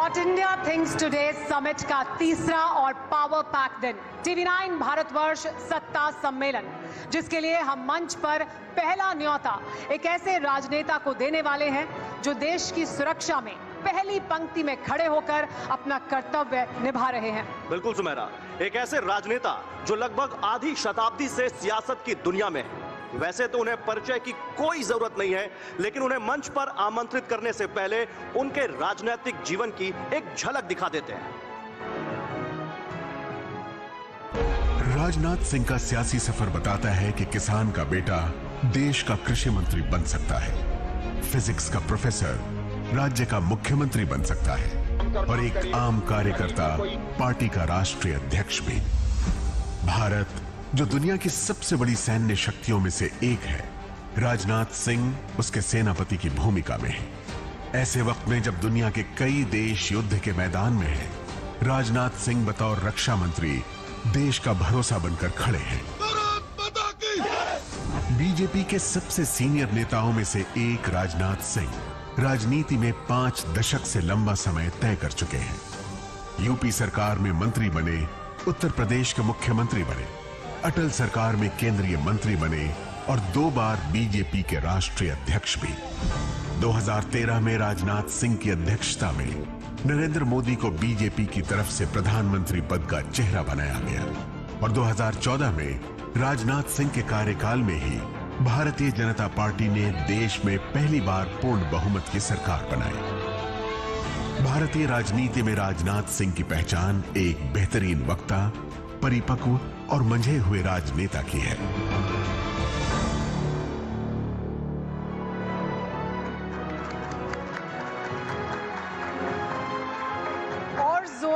What India Thinks Today summit का तीसरा और पावर पैक दिन TV9 भारतवर्ष सत्ता सम्मेलन, जिसके लिए हम मंच पर पहला न्योता एक ऐसे राजनेता को देने वाले हैं जो देश की सुरक्षा में पहली पंक्ति में खड़े होकर अपना कर्तव्य निभा रहे हैं। बिल्कुल सुमेरा, एक ऐसे राजनेता जो लगभग आधी शताब्दी से सियासत की दुनिया में है। वैसे तो उन्हें परिचय की कोई जरूरत नहीं है, लेकिन उन्हें मंच पर आमंत्रित करने से पहले उनके राजनीतिक जीवन की एक झलक दिखा देते हैं। राजनाथ सिंह का सियासी सफर बताता है कि किसान का बेटा देश का कृषि मंत्री बन सकता है, फिजिक्स का प्रोफेसर राज्य का मुख्यमंत्री बन सकता है और एक आम कार्यकर्ता पार्टी का राष्ट्रीय अध्यक्ष भी। भारत जो दुनिया की सबसे बड़ी सैन्य शक्तियों में से एक है, राजनाथ सिंह उसके सेनापति की भूमिका में है। ऐसे वक्त में जब दुनिया के कई देश युद्ध के मैदान में हैं, राजनाथ सिंह बतौर रक्षा मंत्री देश का भरोसा बनकर खड़े हैं। बीजेपी के सबसे सीनियर नेताओं में से एक राजनाथ सिंह राजनीति में 5 दशक से लंबा समय तय कर चुके हैं। यूपी सरकार में मंत्री बने, उत्तर प्रदेश के मुख्यमंत्री बने, अटल सरकार में केंद्रीय मंत्री बने और 2 बार बीजेपी के राष्ट्रीय अध्यक्ष भी। 2013 में राजनाथ सिंह की अध्यक्षता में नरेंद्र मोदी को बीजेपी की तरफ से प्रधानमंत्री पद का चेहरा बनाया गया और 2014 में राजनाथ सिंह के कार्यकाल में ही भारतीय जनता पार्टी ने देश में पहली बार पूर्ण बहुमत की सरकार बनाई। भारतीय राजनीति में राजनाथ सिंह की पहचान एक बेहतरीन वक्ता, परिपक्व और मंझे हुए राजनेता की है।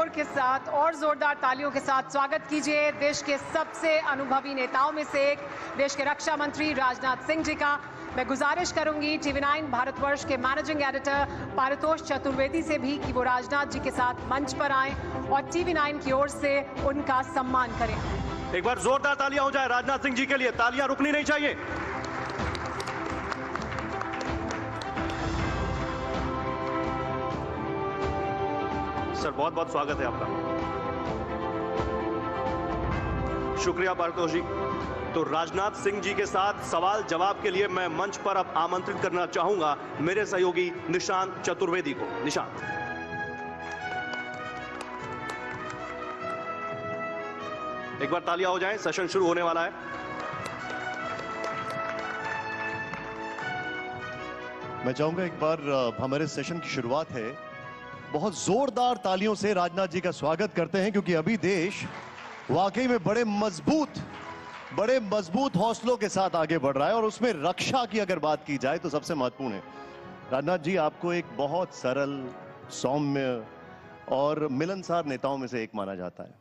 के साथ और जोरदार तालियों के साथ स्वागत कीजिए देश के सबसे अनुभवी नेताओं में से एक, देश के रक्षा मंत्री राजनाथ सिंह जी का। मैं गुजारिश करूंगी TV9 भारतवर्ष के मैनेजिंग एडिटर पारितोष चतुर्वेदी से भी कि वो राजनाथ जी के साथ मंच पर आएं और TV9 की ओर से उनका सम्मान करें। एक बार जोरदार तालियां हो जाए राजनाथ सिंह जी के लिए। तालियां रुकनी नहीं चाहिए। सर, बहुत बहुत स्वागत है आपका। शुक्रिया पारितोष जी। तो राजनाथ सिंह जी के साथ सवाल जवाब के लिए मैं मंच पर अब आमंत्रित करना चाहूंगा मेरे सहयोगी निशांत चतुर्वेदी को। निशांत, एक बार तालियां हो जाएं, सेशन शुरू होने वाला है। मैं चाहूंगा एक बार हमारे सेशन की शुरुआत है, बहुत जोरदार तालियों से राजनाथ जी का स्वागत करते हैं, क्योंकि अभी देश वाकई में बड़े मजबूत हौसलों के साथ आगे बढ़ रहा है और उसमें रक्षा की अगर बात की जाए तो सबसे महत्वपूर्ण है। राजनाथ जी, आपको एक बहुत सरल, सौम्य और मिलनसार नेताओं में से एक माना जाता है,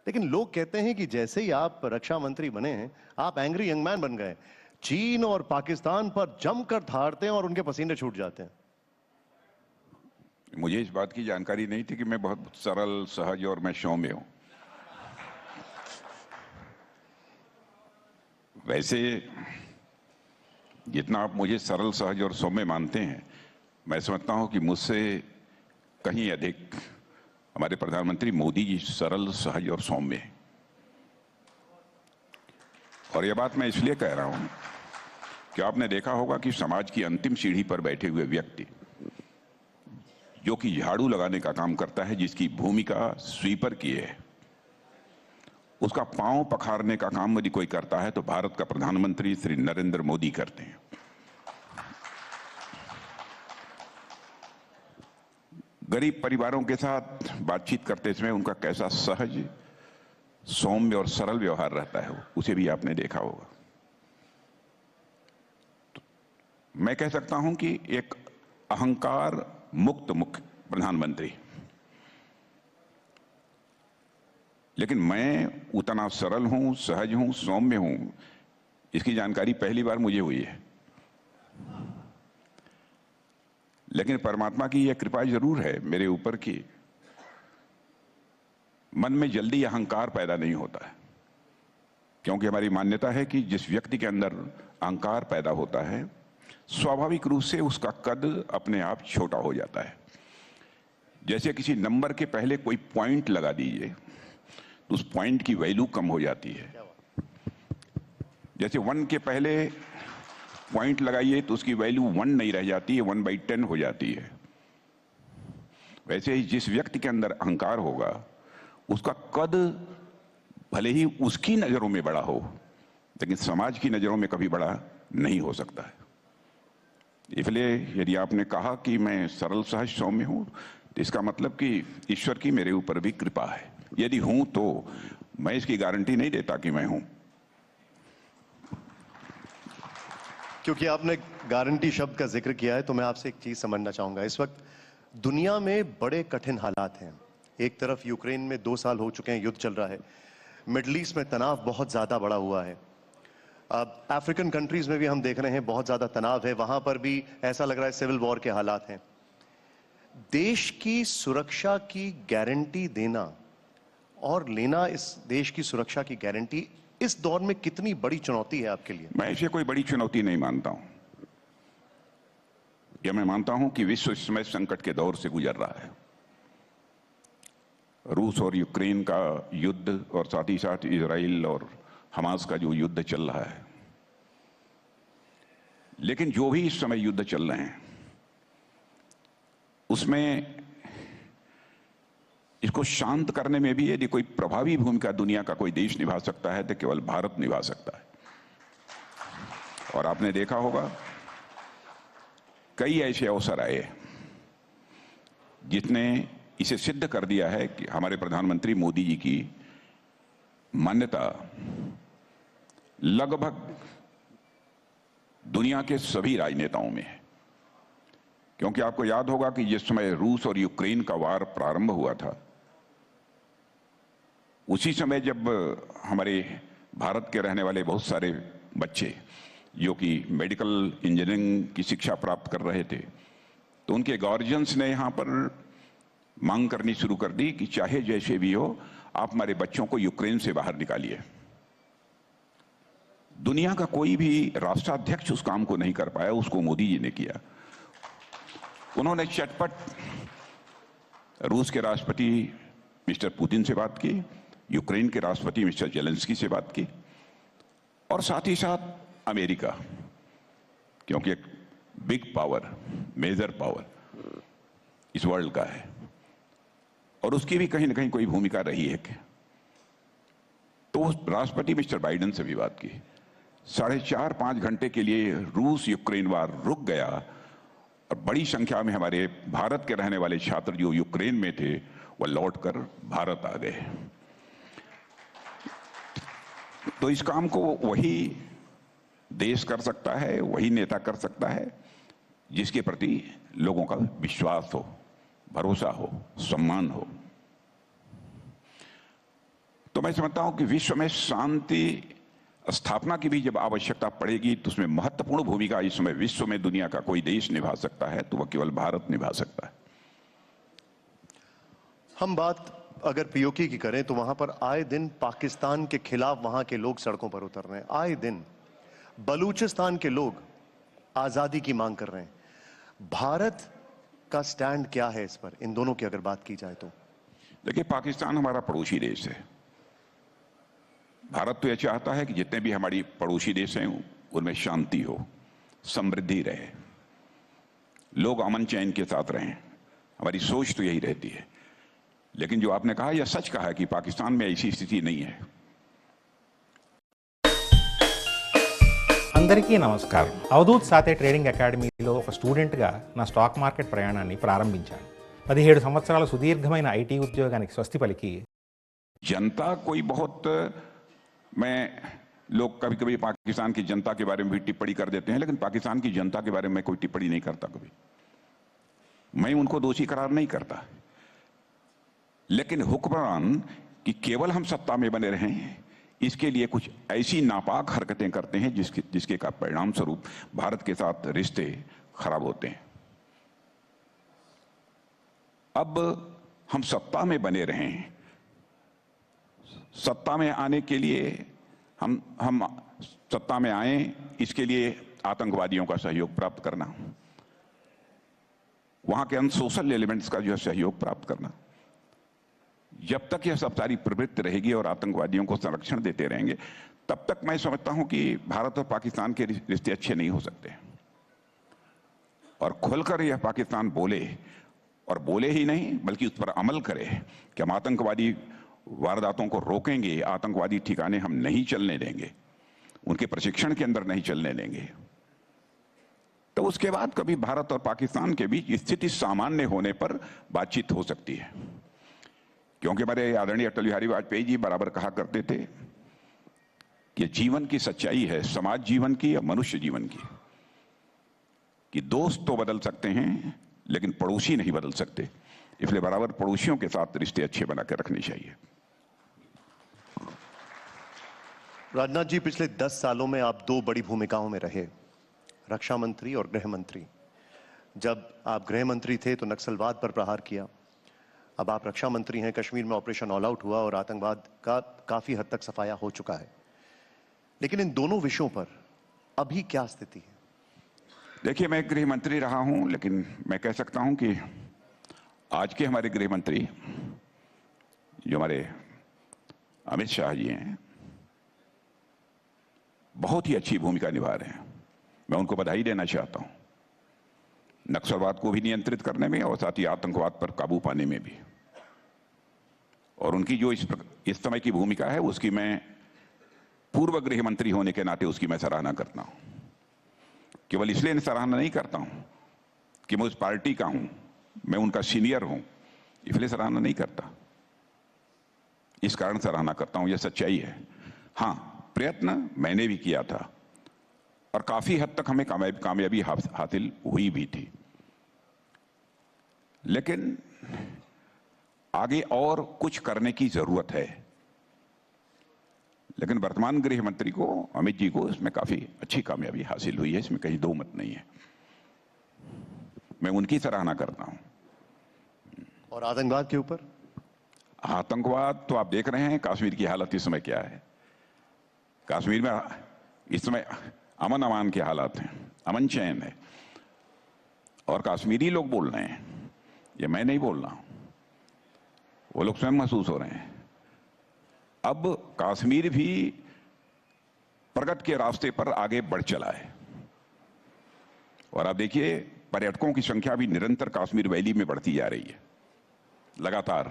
लेकिन लोग कहते हैं कि जैसे ही आप रक्षा मंत्री बने हैं, आप एंग्री यंग मैन बन गए। चीन और पाकिस्तान पर जमकर धारते हैं और उनके पसीने छूट जाते हैं। मुझे इस बात की जानकारी नहीं थी कि मैं बहुत सरल, सहज और मैं सौम्य हूं। वैसे जितना आप मुझे सरल, सहज और सौम्य मानते हैं, मैं समझता हूं कि मुझसे कहीं अधिक हमारे प्रधानमंत्री मोदी जी सरल, सहज और सौम्य हैं। और यह बात मैं इसलिए कह रहा हूं कि आपने देखा होगा कि समाज की अंतिम सीढ़ी पर बैठे हुए व्यक्ति जो कि झाड़ू लगाने का काम करता है, जिसकी भूमिका स्वीपर की है, उसका पांव पखारने का काम यदि कोई करता है तो भारत का प्रधानमंत्री श्री नरेंद्र मोदी करते हैं। गरीब परिवारों के साथ बातचीत करते समय उनका कैसा सहज, सौम्य और सरल व्यवहार रहता है, उसे भी आपने देखा होगा। तो मैं कह सकता हूं कि एक अहंकार मुक्त मुख्य प्रधानमंत्री, लेकिन मैं उतना सरल हूं, सहज हूं, सौम्य हूं, इसकी जानकारी पहली बार मुझे हुई है। लेकिन परमात्मा की यह कृपा जरूर है मेरे ऊपर कि मन में जल्दी अहंकार पैदा नहीं होता है, क्योंकि हमारी मान्यता है कि जिस व्यक्ति के अंदर अहंकार पैदा होता है, स्वाभाविक रूप से उसका कद अपने आप छोटा हो जाता है। जैसे किसी नंबर के पहले कोई पॉइंट लगा दीजिए तो उस पॉइंट की वैल्यू कम हो जाती है। जैसे 1 के पहले पॉइंट लगाइए तो उसकी वैल्यू 1 नहीं रह जाती है, 1/10 हो जाती है। वैसे ही जिस व्यक्ति के अंदर अहंकार होगा उसका कद भले ही उसकी नजरों में बड़ा हो लेकिन समाज की नजरों में कभी बड़ा नहीं हो सकता है। इसलिए यदि आपने कहा कि मैं सरल सहज सौम्य हूं तो इसका मतलब कि ईश्वर की मेरे ऊपर भी कृपा है। यदि हूं तो मैं इसकी गारंटी नहीं देता कि मैं हूं। क्योंकि आपने गारंटी शब्द का जिक्र किया है तो मैं आपसे एक चीज समझना चाहूंगा। इस वक्त दुनिया में बड़े कठिन हालात हैं। एक तरफ यूक्रेन में 2 साल हो चुके हैं, युद्ध चल रहा है। मिडल ईस्ट में तनाव बहुत ज्यादा बढ़ा हुआ है। अब अफ्रीकन कंट्रीज में भी हम देख रहे हैं बहुत ज्यादा तनाव है, वहां पर भी ऐसा लग रहा है सिविल वॉर के हालात हैं। देश की सुरक्षा की गारंटी देना और लेना, इस देश की सुरक्षा की गारंटी इस दौर में कितनी बड़ी चुनौती है आपके लिए? मैं इसे कोई बड़ी चुनौती नहीं मानता हूं। यह मैं मानता हूं कि विश्व इस समय संकट के दौर से गुजर रहा है। रूस और यूक्रेन का युद्ध और साथ ही साथ इजराइल और हमास का जो युद्ध चल रहा है, लेकिन जो भी इस समय युद्ध चल रहे हैं उसमें इसको शांत करने में भी यदि कोई प्रभावी भूमिका दुनिया का कोई देश निभा सकता है तो केवल भारत निभा सकता है। और आपने देखा होगा कई ऐसे अवसर आए जिसने इसे सिद्ध कर दिया है कि हमारे प्रधानमंत्री मोदी जी की मान्यता लगभग दुनिया के सभी राजनेताओं में है। क्योंकि आपको याद होगा कि जिस समय रूस और यूक्रेन का वार प्रारंभ हुआ था उसी समय जब हमारे भारत के रहने वाले बहुत सारे बच्चे जो कि मेडिकल इंजीनियरिंग की शिक्षा प्राप्त कर रहे थे तो उनके गार्जियंस ने यहां पर मांग करनी शुरू कर दी कि चाहे जैसे भी हो आप हमारे बच्चों को यूक्रेन से बाहर निकालिए। दुनिया का कोई भी राष्ट्राध्यक्ष उस काम को नहीं कर पाया, उसको मोदी जी ने किया। उन्होंने चटपट रूस के राष्ट्रपति मिस्टर पुतिन से बात की, यूक्रेन के राष्ट्रपति मिस्टर जेलेंस्की से बात की और साथ ही साथ अमेरिका, क्योंकि एक बिग पावर, मेजर पावर इस वर्ल्ड का है और उसकी भी कहीं ना कहीं कोई भूमिका रही है। तो राष्ट्रपति मिस्टर बाइडेन से भी बात की। 4.5-5 घंटे के लिए रूस यूक्रेन वार रुक गया और बड़ी संख्या में हमारे भारत के रहने वाले छात्र जो यूक्रेन में थे वह लौटकर भारत आ गए। तो इस काम को वही देश कर सकता है, वही नेता कर सकता है जिसके प्रति लोगों का विश्वास हो, भरोसा हो, सम्मान हो। तो मैं समझता हूं कि विश्व में शांति स्थापना की भी जब आवश्यकता पड़ेगी तो उसमें महत्वपूर्ण भूमिका इस समय विश्व में दुनिया का कोई देश निभा सकता है तो वह केवल भारत निभा सकता है। हम बात अगर पीओके की करें तो वहां पर आए दिन पाकिस्तान के खिलाफ वहां के लोग सड़कों पर उतर रहे हैं। आए दिन बलूचिस्तान के लोग आजादी की मांग कर रहे हैं। भारत का स्टैंड क्या है इस पर, इन दोनों की अगर बात की जाए तो? देखिए, पाकिस्तान हमारा पड़ोसी देश है। भारत तो यह चाहता है कि जितने भी हमारी पड़ोसी देश हैं उनमें शांति हो, समृद्धि रहे, लोग अमन चैन के साथ रहें। हमारी सोच तो यही रहती है। लेकिन जो आपने कहा यह सच कहा है कि पाकिस्तान में ऐसी स्थिति नहीं है। అందరికీ నమస్కారం. అవధూత్ సాతే ట్రేడింగ్ అకాడమీలో ఒక స్టూడెంట్గా నా స్టాక్ మార్కెట్ ప్రయాణాన్ని ప్రారంభించాను. 17 సంవత్సరాల సుదీర్ఘమైన ఐటీ ఉద్యోగానికి స్వస్తి పలికి जनता कोई बहुत, मैं लोग कभी कभी पाकिस्तान की जनता के बारे में भी टिप्पणी कर देते हैं, लेकिन पाकिस्तान की जनता के बारे में कोई टिप्पणी नहीं करता कभी। मैं उनको दोषी करार नहीं करता, लेकिन हुक्मरान कि केवल हम सत्ता में बने रहें इसके लिए कुछ ऐसी नापाक हरकतें करते हैं जिसके का परिणाम स्वरूप भारत के साथ रिश्ते खराब होते हैं। अब हम सत्ता में बने रहें, सत्ता में आने के लिए हम सत्ता में आए, इसके लिए आतंकवादियों का सहयोग प्राप्त करना, वहां के अनसोशल एलिमेंट्स का जो है सहयोग प्राप्त करना। जब तक यह सब सारी प्रवृत्ति रहेगी और आतंकवादियों को संरक्षण देते रहेंगे, तब तक मैं समझता हूं कि भारत और पाकिस्तान के रिश्ते अच्छे नहीं हो सकते। और खुलकर यह पाकिस्तान बोले, और बोले ही नहीं बल्कि उस पर अमल करे कि हम आतंकवादी वारदातों को रोकेंगे, आतंकवादी ठिकाने हम नहीं चलने देंगे, उनके प्रशिक्षण के अंदर नहीं चलने देंगे, तो उसके बाद कभी भारत और पाकिस्तान के बीच स्थिति सामान्य होने पर बातचीत हो सकती है। क्योंकि हमारे आदरणीय अटल बिहारी वाजपेयी जी बराबर कहा करते थे कि जीवन की सच्चाई है, समाज जीवन की या मनुष्य जीवन की, कि दोस्त तो बदल सकते हैं लेकिन पड़ोसी नहीं बदल सकते। इसलिए बराबर पड़ोसियों के साथ रिश्ते अच्छे बनाकर रखने चाहिए। राजनाथ जी, पिछले 10 सालों में आप 2 बड़ी भूमिकाओं में रहे, रक्षा मंत्री और गृह मंत्री। जब आप गृह मंत्री थे तो नक्सलवाद पर प्रहार किया, अब आप रक्षा मंत्री हैं, कश्मीर में ऑपरेशन ऑल आउट हुआ और आतंकवाद का काफी हद तक सफाया हो चुका है। लेकिन इन दोनों विषयों पर अभी क्या स्थिति है? देखिए, मैं गृह मंत्री रहा हूं, लेकिन मैं कह सकता हूं कि आज के हमारे गृह मंत्री जो हमारे अमित शाह जी हैं, बहुत ही अच्छी भूमिका निभा रहे हैं। मैं उनको बधाई देना चाहता हूं, नक्सलवाद को भी नियंत्रित करने में और साथ ही आतंकवाद पर काबू पाने में भी। और उनकी जो इस समय की भूमिका है, उसकी मैं पूर्व गृह मंत्री होने के नाते उसकी मैं सराहना करता हूं। केवल इसलिए सराहना नहीं करता हूं कि मैं उस पार्टी का हूं, मैं उनका सीनियर हूं, इसलिए सराहना नहीं करता, इस कारण सराहना करता हूं, यह सच्चाई है। हां, प्रयत्न मैंने भी किया था और काफी हद तक हमें कामयाबी हासिल हुई भी थी, लेकिन आगे और कुछ करने की जरूरत है। लेकिन वर्तमान गृह मंत्री को, अमित जी को, इसमें काफी अच्छी कामयाबी हासिल हुई है, इसमें कहीं दो मत नहीं है। मैं उनकी सराहना करता हूं। और आतंकवाद के ऊपर? आतंकवाद तो आप देख रहे हैं कश्मीर की हालत इस समय क्या है। कश्मीर में इस समय अमन अमान के हालात हैं, अमन चैन है, और कश्मीरी लोग बोल रहे हैं, ये मैं नहीं बोल रहा हूं, वो लोग स्वयं महसूस हो रहे हैं। अब कश्मीर भी प्रगति के रास्ते पर आगे बढ़ चला है, और आप देखिए पर्यटकों की संख्या भी निरंतर कश्मीर वैली में बढ़ती जा रही है लगातार।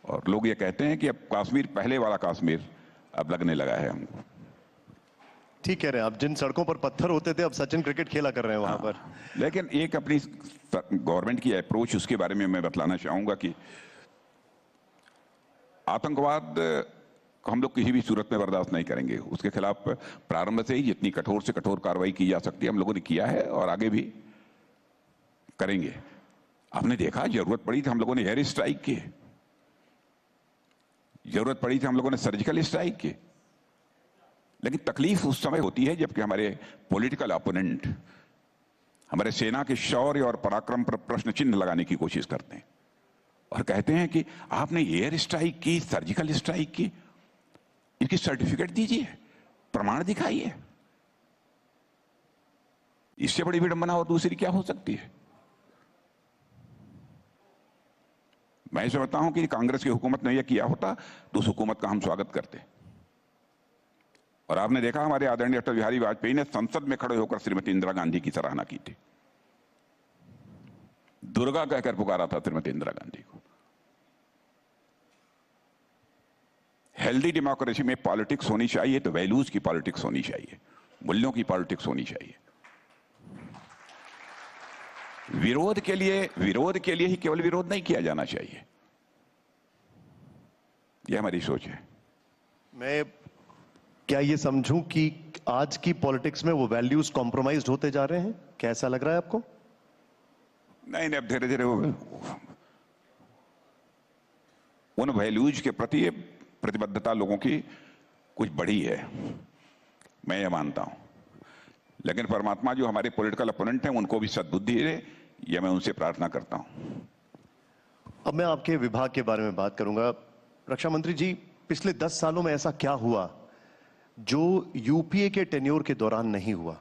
और लोग ये कहते हैं कि अब कश्मीर पहले वाला कश्मीर अब लगने लगा है हमको। ठीक कह रहे हैं आप, जिन सड़कों पर पत्थर होते थे अब सचिन क्रिकेट खेला कर रहे हैं वहां पर। लेकिन एक अपनी गवर्नमेंट की अप्रोच, उसके बारे में मैं बतलाना चाहूंगा कि आतंकवाद को हम लोग किसी भी सूरत में बर्दाश्त नहीं करेंगे। उसके खिलाफ प्रारंभ से ही जितनी कठोर से कठोर कार्रवाई की जा सकती है हम लोगों ने किया है और आगे भी करेंगे। आपने देखा, जरूरत पड़ी तो हम लोगों ने एयर स्ट्राइक की, जरूरत पड़ी थी हम लोगों ने सर्जिकल स्ट्राइक की। लेकिन तकलीफ उस समय होती है जबकि हमारे पॉलिटिकल ओपोनेंट हमारे सेना के शौर्य और पराक्रम पर प्रश्न चिन्ह लगाने की कोशिश करते हैं और कहते हैं कि आपने एयर स्ट्राइक की, सर्जिकल स्ट्राइक की, इसकी सर्टिफिकेट दीजिए, प्रमाण दिखाइए। इससे बड़ी विडंबना और दूसरी क्या हो सकती है? मैं समझता हूं कि कांग्रेस की हुकूमत ने यह किया होता तो उस हुकूमत का हम स्वागत करते। और आपने देखा हमारे आदरणीय अटल बिहारी वाजपेयी ने संसद में खड़े होकर श्रीमती इंदिरा गांधी की सराहना की थी, दुर्गा कहकर पुकारा था श्रीमती इंदिरा गांधी को। हेल्दी डेमोक्रेसी में पॉलिटिक्स होनी चाहिए तो वैल्यूज की पॉलिटिक्स होनी चाहिए, मूल्यों की पॉलिटिक्स होनी चाहिए। विरोध के लिए ही केवल विरोध नहीं किया जाना चाहिए, यह हमारी सोच है। मैं क्या ये समझूं कि आज की पॉलिटिक्स में वो वैल्यूज कॉम्प्रोमाइज्ड होते जा रहे हैं? क्या ऐसा लग रहा है आपको? नहीं, अब धीरे धीरे उन वैल्यूज के प्रति प्रतिबद्धता लोगों की कुछ बढ़ी है, मैं ये मानता हूं। लेकिन परमात्मा जो हमारे पॉलिटिकल अपोनेंट हैं उनको भी सद्बुद्धि दे, यह मैं उनसे प्रार्थना करता हूं। अब मैं आपके विभाग के बारे में बात करूंगा। रक्षा मंत्री जी, पिछले 10 सालों में ऐसा क्या हुआ जो यूपीए के टेन्योर के दौरान नहीं हुआ?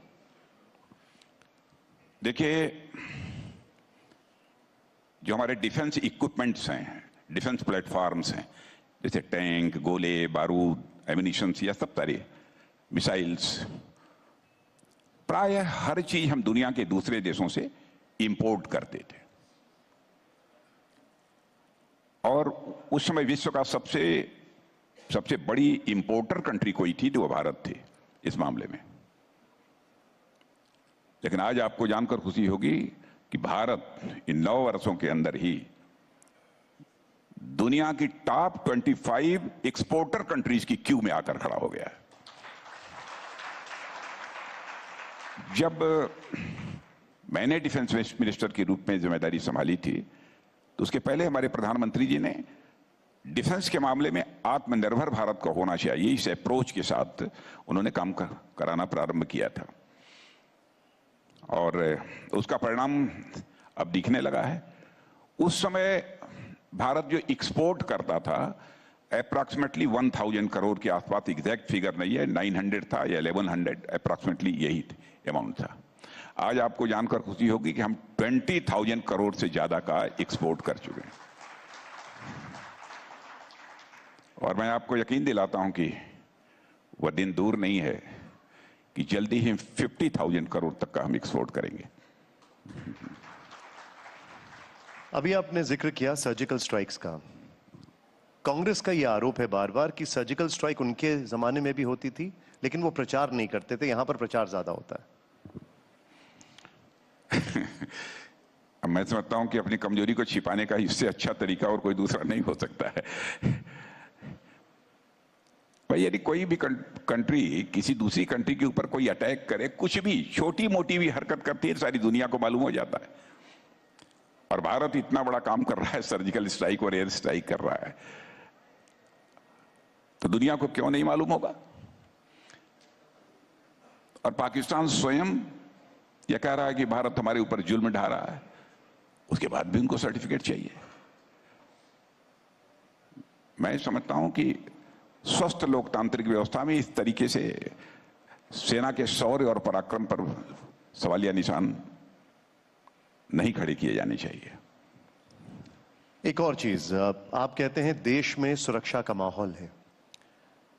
देखिए, जो हमारे डिफेंस इक्विपमेंट्स हैं, डिफेंस प्लेटफॉर्म्स हैं, जैसे टैंक, गोले, बारूद, एमिनिशंस, या सब सारे मिसाइल्स, प्राय हर चीज हम दुनिया के दूसरे देशों से इंपोर्ट करते थे। और उस समय विश्व का सबसे बड़ी इंपोर्टर कंट्री कोई थी तो वो भारत थी इस मामले में। लेकिन आज आपको जानकर खुशी होगी कि भारत इन 9 वर्षों के अंदर ही दुनिया की टॉप 25 एक्सपोर्टर कंट्रीज की क्यू में आकर खड़ा हो गया है। जब मैंने डिफेंस मिनिस्टर के रूप में जिम्मेदारी संभाली थी तो उसके पहले हमारे प्रधानमंत्री जी ने डिफेंस के मामले में आत्मनिर्भर भारत का होना चाहिए, इस अप्रोच के साथ उन्होंने काम कराना प्रारंभ किया था। और उसका परिणाम अब दिखने लगा है। उस समय भारत जो एक्सपोर्ट करता था अप्रॉक्सीमेटली 1000 करोड़ के आसपास, एग्जैक्ट फिगर नहीं है, 900 था या 1100, अप्रॉक्सीमेटली यही अमाउंट था। आज आपको जानकर खुशी होगी कि हम 20,000 करोड़ से ज्यादा का एक्सपोर्ट कर चुके हैं। और मैं आपको यकीन दिलाता हूं कि वह दिन दूर नहीं है कि जल्दी ही 50,000 करोड़ तक का हम एक्सपोर्ट करेंगे। अभी आपने जिक्र किया सर्जिकल स्ट्राइक्स का। कांग्रेस का यह आरोप है बार बार कि सर्जिकल स्ट्राइक उनके जमाने में भी होती थी लेकिन वो प्रचार नहीं करते थे, यहां पर प्रचार ज्यादा होता है। अब मैं समझता हूं कि अपनी कमजोरी को छिपाने का इससे अच्छा तरीका और कोई दूसरा नहीं हो सकता है। भाई यदि कोई भी कंट्री किसी दूसरी कंट्री के ऊपर कोई अटैक करे, कुछ भी छोटी मोटी भी हरकत करती है, सारी दुनिया को मालूम हो जाता है। और भारत इतना बड़ा काम कर रहा है, सर्जिकल स्ट्राइक और एयर स्ट्राइक कर रहा है, तो दुनिया को क्यों नहीं मालूम होगा? और पाकिस्तान स्वयं यह कह रहा है कि भारत हमारे ऊपर जुल्म ढा रहा है, उसके बाद भी उनको सर्टिफिकेट चाहिए। मैं समझता हूं कि स्वस्थ लोकतांत्रिक व्यवस्था में इस तरीके से सेना के शौर्य और पराक्रम पर सवालिया निशान नहीं खड़े किए जाने चाहिए। एक और चीज, आप कहते हैं देश में सुरक्षा का माहौल है।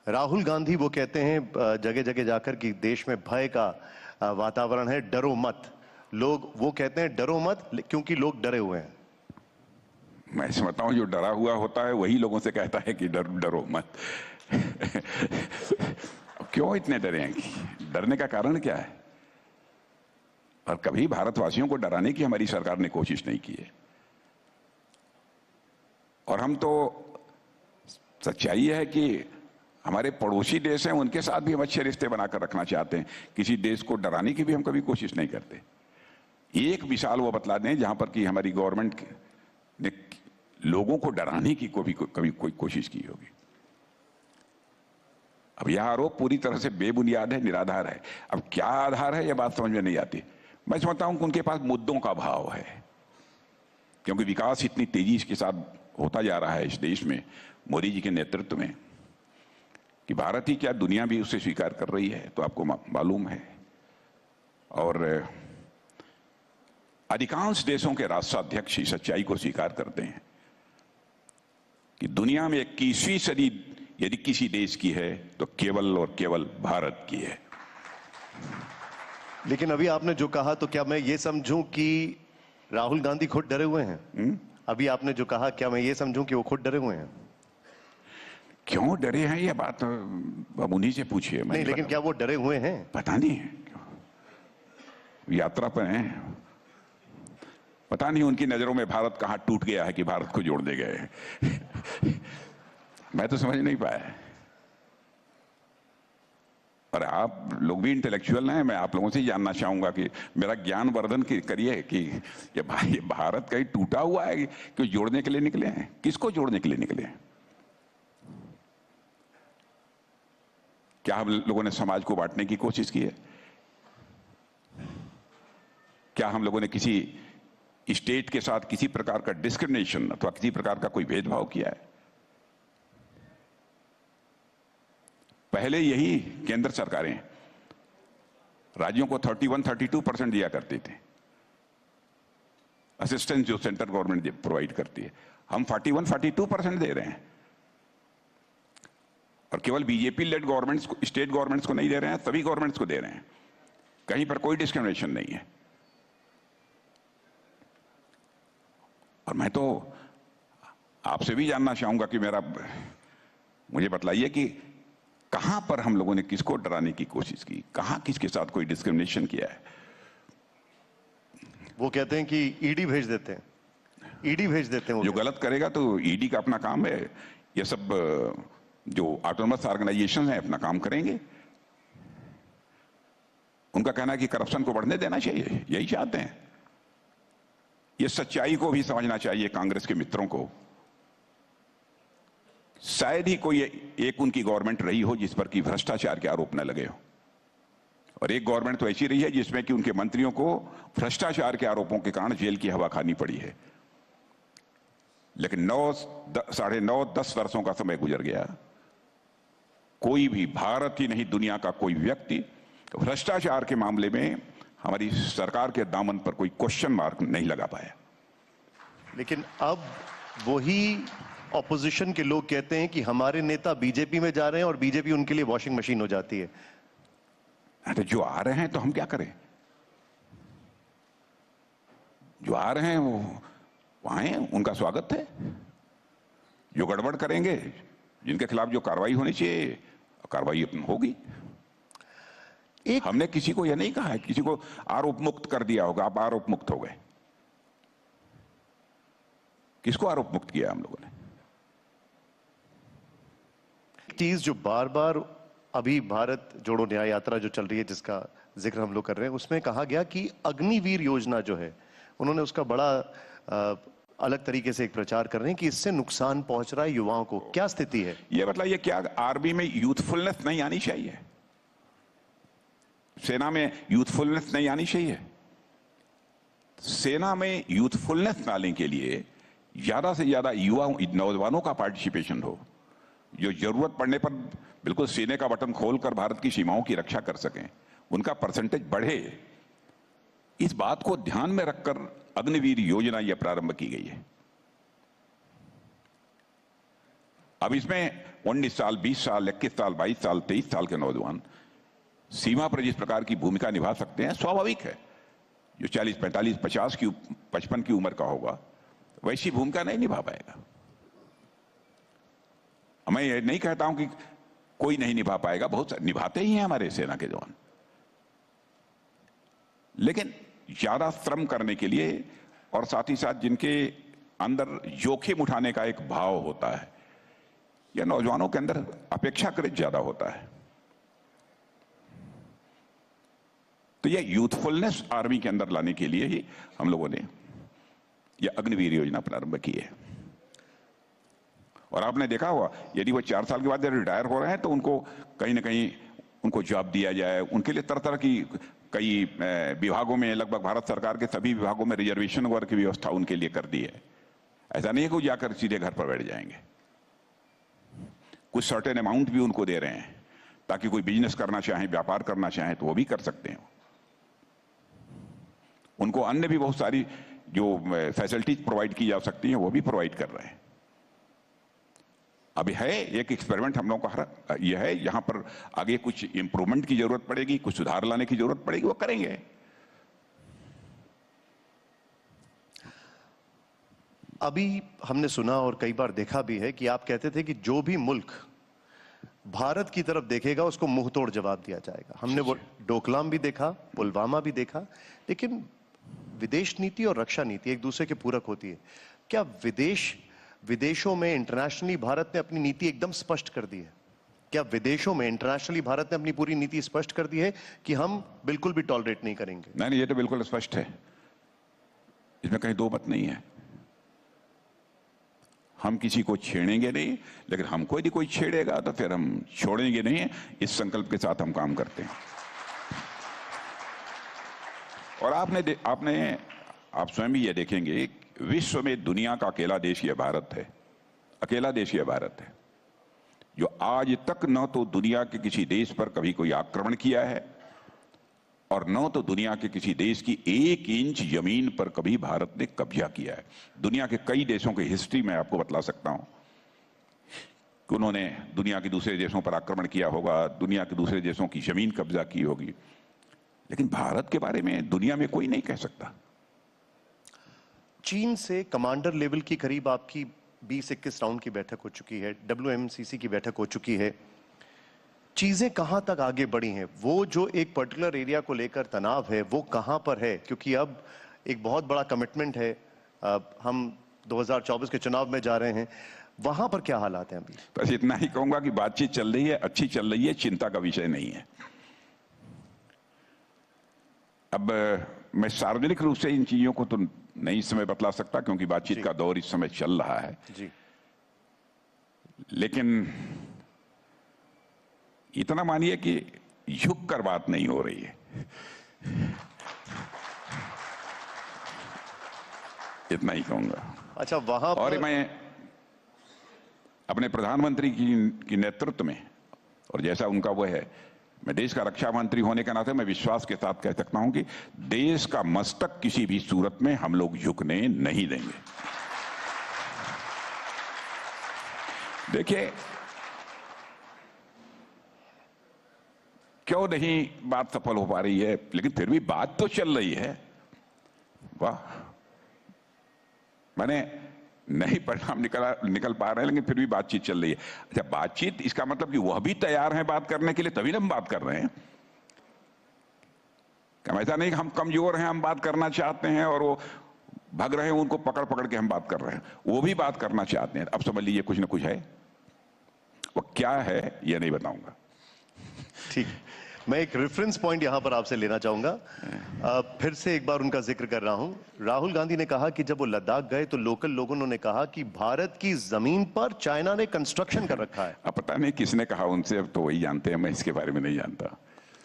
राहुल गांधी वो कहते हैं जगह जगह जाकर कि देश में भय का वातावरण है, डरो मत। लोग वो कहते हैं डरो मत क्योंकि लोग डरे हुए हैं। मैं समझता हूं जो डरा हुआ होता है वही लोगों से कहता है कि डरो मत। क्यों इतने डरे हैं? डरने का कारण क्या है? और कभी भारतवासियों को डराने की हमारी सरकार ने कोशिश नहीं की है। और हम तो, सच्चाई है कि हमारे पड़ोसी देश हैं, उनके साथ भी हम अच्छे रिश्ते बनाकर रखना चाहते हैं। किसी देश को डराने की भी हम कभी कोशिश नहीं करते। एक मिसाल वो बतला दें जहां पर कि हमारी गवर्नमेंट ने लोगों को डराने की कभी कोई कोशिश की होगी। अब यह आरोप पूरी तरह से बेबुनियाद है, निराधार है। अब क्या आधार है यह बात समझ में नहीं आती। मैं समझता हूं कि उनके पास मुद्दों का अभाव है, क्योंकि विकास इतनी तेजी के साथ होता जा रहा है इस देश में मोदी जी के नेतृत्व में कि भारत ही क्या दुनिया भी उसे स्वीकार कर रही है, तो आपको मालूम है। और अधिकांश देशों के राष्ट्राध्यक्ष इस सच्चाई को स्वीकार करते हैं कि दुनिया में 21वीं सदी यदि किसी देश की है तो केवल और केवल भारत की है। लेकिन अभी आपने जो कहा, तो क्या मैं ये समझूं कि राहुल गांधी खुद डरे हुए हैं? अभी आपने जो कहा, क्या मैं ये समझूं कि वो खुद डरे हुए हैं? क्यों डरे हैं यह बात अब उन्हीं से पूछिए। नहीं, लेकिन क्या वो डरे हुए हैं? पता नहीं, यात्रा पर हैं, पता नहीं उनकी नजरों में भारत कहां टूट गया है कि भारत को जोड़ने गए। मैं तो समझ नहीं पाया। और आप लोग भी इंटेलेक्चुअल हैं, मैं आप लोगों से जानना चाहूंगा कि मेरा ज्ञान वर्धन करिए कि ये भारत कहीं टूटा हुआ है कि जोड़ने के लिए निकले हैं? किसको जोड़ने के लिए निकले हैं? क्या हम लोगों ने समाज को बांटने की कोशिश की है? क्या हम लोगों ने किसी स्टेट के साथ किसी प्रकार का डिस्क्रिमिनेशन अथवा किसी प्रकार का कोई भेदभाव किया है? पहले यही केंद्र सरकारें राज्यों को 31-32% दिया करती थी। असिस्टेंस जो सेंट्रल गवर्नमेंट प्रोवाइड करती है, हम 41-42% दे रहे हैं। और केवल BJP lead governments, state governments को नहीं दे रहे हैं, सभी गवर्नमेंट्स को दे रहे हैं। कहीं पर कोई डिस्क्रिमिनेशन नहीं है। और मैं तो आपसे भी जानना चाहूंगा कि मुझे बतलाइए कि कहां पर हम लोगों ने किसको डराने की कोशिश की, कहां किसके साथ कोई डिस्क्रिमिनेशन किया है। वो कहते हैं कि ईडी भेज देते हैं, ईडी भेज देते हैं। जो गलत करेगा तो ईडी का अपना काम है। ये सब जो ऑटोनमस ऑर्गेनाइजेशन है अपना काम करेंगे। उनका कहना है कि करप्शन को बढ़ने देना चाहिए, यही चाहते हैं। ये सच्चाई को भी समझना चाहिए कांग्रेस के मित्रों को। शायद ही कोई एक उनकी गवर्नमेंट रही हो जिस पर कि भ्रष्टाचार के आरोप न लगे हो, और एक गवर्नमेंट तो ऐसी रही है जिसमें कि उनके मंत्रियों को भ्रष्टाचार के आरोपों के कारण जेल की हवा खानी पड़ी है। लेकिन 9-10 वर्षों का समय गुजर गया, कोई भी भारत ही नहीं दुनिया का कोई व्यक्ति भ्रष्टाचार के मामले में हमारी सरकार के दामन पर कोई क्वेश्चन मार्क नहीं लगा पाया। लेकिन अब वही ऑपोजिशन के लोग कहते हैं कि हमारे नेता बीजेपी में जा रहे हैं और बीजेपी उनके लिए वॉशिंग मशीन हो जाती है। तो जो आ रहे हैं तो हम क्या करें? जो आ रहे हैं वो आए, उनका स्वागत है। जो गड़बड़ करेंगे, जिनके खिलाफ जो कार्रवाई होनी चाहिए, कार्रवाई अपनी होगी। हमने किसी को यह नहीं कहा है, किसी को आरोप मुक्त कर दिया होगा, आप आरोप मुक्त हो गए। किसको आरोप मुक्त किया हम लोगों ने? चीज जो बार बार अभी भारत जोड़ो न्याय यात्रा जो चल रही है, जिसका जिक्र हम लोग कर रहे हैं, उसमें कहा गया कि अग्निवीर योजना जो है, उन्होंने उसका बड़ा अलग तरीके से एक प्रचार कर रहे हैं कि इससे नुकसान पहुंच रहा है युवाओं को। क्या स्थिति है ये? मतलब ये क्या आर्मी में यूथफुलनेस नहीं आनी चाहिए? सेना में यूथफुलनेस नहीं आनी चाहिए? सेना में यूथफुलनेस लाने के लिए ज्यादा से ज्यादा युवा नौजवानों का पार्टिसिपेशन हो, जो जरूरत पड़ने पर बिल्कुल सीने का बटन खोलकर भारत की सीमाओं की रक्षा कर सकें, उनका परसेंटेज बढ़े। इस बात को ध्यान में रखकर अग्निवीर योजना यह प्रारंभ की गई है। अब इसमें 19 साल, 20 साल, 21 साल, 22 साल, 23 साल के नौजवान सीमा पर जिस प्रकार की भूमिका निभा सकते हैं, स्वाभाविक है। जो 40, 45, 50 की 55 की उम्र का होगा, वैसी भूमिका नहीं निभा पाएगा। मैं ये नहीं कहता हूं कि कोई नहीं निभा पाएगा, बहुत निभाते ही हैं हमारे सेना के जवान। लेकिन ज्यादा श्रम करने के लिए, और साथ ही साथ जिनके अंदर जोखिम उठाने का एक भाव होता है, यह नौजवानों के अंदर अपेक्षाकृत ज्यादा होता है। तो यह यूथफुलनेस आर्मी के अंदर लाने के लिए ही हम लोगों ने यह अग्निवीर योजना प्रारंभ की है। और आपने देखा होगा, यदि वो 4 साल के बाद रिटायर हो रहे हैं तो उनको कहीं ना कहीं उनको जॉब दिया जाए। उनके लिए तरह तरह की कई विभागों में, लगभग भारत सरकार के सभी विभागों में रिजर्वेशन वर्ग की व्यवस्था उनके लिए कर दी है। ऐसा नहीं है कि वो जाकर सीधे घर पर बैठ जाएंगे। कुछ सर्टेन अमाउंट भी उनको दे रहे हैं, ताकि कोई बिजनेस करना चाहे, व्यापार करना चाहे तो वो भी कर सकते हैं। उनको अन्य भी बहुत सारी जो फैसिलिटीज प्रोवाइड की जा सकती हैं, वो भी प्रोवाइड कर रहे हैं। अभी है एक एक्सपेरिमेंट हम लोगों का, यह है यहां पर आगे कुछ इंप्रूवमेंट की जरूरत पड़ेगी, कुछ सुधार लाने की जरूरत पड़ेगी, वो करेंगे। अभी हमने सुना और कई बार देखा भी है कि आप कहते थे कि जो भी मुल्क भारत की तरफ देखेगा उसको मुंह तोड़ जवाब दिया जाएगा। हमने वो डोकलाम भी देखा, पुलवामा भी देखा। लेकिन विदेश नीति और रक्षा नीति एक दूसरे के पूरक होती है। क्या विदेशों में इंटरनेशनली भारत ने अपनी नीति एकदम स्पष्ट कर दी है? क्या विदेशों में इंटरनेशनली भारत ने अपनी पूरी नीति स्पष्ट कर दी है कि हम बिल्कुल भी टॉलरेट नहीं करेंगे? नहीं, ये तो बिल्कुल स्पष्ट है, इसमें कहीं दो मत नहीं है। हम किसी को छेड़ेंगे नहीं, लेकिन हमको यदि कोई छेड़ेगा तो फिर हम छोड़ेंगे नहीं। इस संकल्प के साथ हम काम करते हैं। और आप स्वयं भी ये देखेंगे, विश्व में दुनिया का अकेला देश यह भारत है, अकेला देश यह भारत है जो आज तक न तो दुनिया के किसी देश पर कभी कोई आक्रमण किया है, और न तो दुनिया के किसी देश की 1 इंच जमीन पर कभी भारत ने कब्जा किया है। दुनिया के कई देशों की हिस्ट्री में आपको बतला सकता हूं कि उन्होंने दुनिया के दूसरे देशों पर आक्रमण किया होगा, दुनिया के दूसरे देशों की जमीन कब्जा की होगी, लेकिन भारत के बारे में दुनिया में कोई नहीं कह सकता। चीन से कमांडर लेवल की करीब आपकी 20-21 राउंड की बैठक हो चुकी है, WMCC की बैठक हो चुकी है। चीजें कहां तक आगे बढ़ी हैं? वो जो एक पर्टिकुलर एरिया को लेकर तनाव है वो कहां पर है? क्योंकि अब एक बहुत बड़ा कमिटमेंट है, हम 2024 के चुनाव में जा रहे हैं, वहां पर क्या हालात हैं अभी? बस इतना ही कहूंगा कि बातचीत चल रही है, अच्छी चल रही है, चिंता का विषय नहीं है। अब मैं सार्वजनिक रूप से इन चीजों को तो नहीं इस समय बतला सकता क्योंकि बातचीत का दौर इस समय चल रहा है जी। लेकिन इतना मानिए कि झुक कर बात नहीं हो रही है। इतना ही कहूंगा। अच्छा, वहां और पर मैं अपने प्रधानमंत्री की नेतृत्व में, और जैसा उनका वो है, मैं देश का रक्षा मंत्री होने के नाते मैं विश्वास के साथ कह सकता हूं कि देश का मस्तक किसी भी सूरत में हम लोग झुकने नहीं देंगे। देखिए, क्यों नहीं बात सफल हो पा रही है, लेकिन फिर भी बात तो चल रही है। वाह, मैंने नहीं परिणाम निकल पा रहे हैं लेकिन फिर भी बातचीत चल रही है। अच्छा, बातचीत इसका मतलब कि वह भी तैयार हैं बात करने के लिए, तभी ना हम बात कर रहे हैं। क्या ऐसा नहीं कि हम कमजोर हैं, हम बात करना चाहते हैं और वो भाग रहे हैं, उनको पकड़ पकड़ के हम बात कर रहे हैं। वो भी बात करना चाहते हैं। अब समझ लीजिए कुछ ना कुछ है, वो क्या है ये नहीं बताऊंगा। ठीक, मैं एक रेफरेंस पॉइंट यहां पर आपसे लेना चाहूंगा। फिर से एक बार उनका जिक्र कर रहा हूं। राहुल गांधी ने कहा कि जब वो लद्दाख गए तो लोकल लोगों ने कहा कि भारत की जमीन पर चाइना ने कंस्ट्रक्शन कर रखा है। अब पता नहीं किसने कहा उनसे, अब तो वही जानते हैं, मैं इसके बारे में नहीं जानता।